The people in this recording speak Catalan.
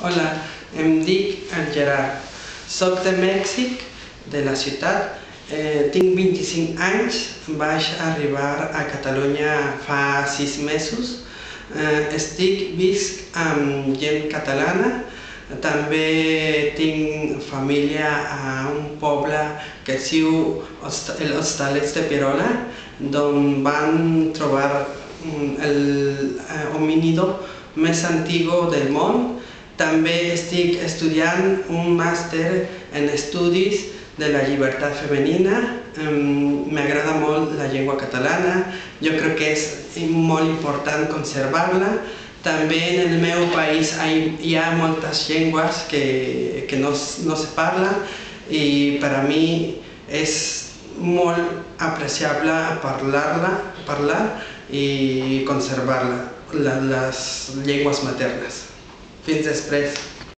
Hola, em dic Gerard. Soc de Mèxic, de la ciutat. Tinc 25 anys, vaig arribar a Catalunya fa 6 mesos. Visc amb gent catalana. També tinc família a un poble que es diu els Hostalets de Pirola, d'on van trobar el homínido més antigo del món. També estic estudiant un màster en estudis de la llibertat femenina. M'agrada molt la llengua catalana, jo crec que és molt important conservar-la. També en el meu país hi ha moltes llengües que no se parlen i per a mi és molt apreciable parlar i conservar-la, les llengües maternes. Fins després.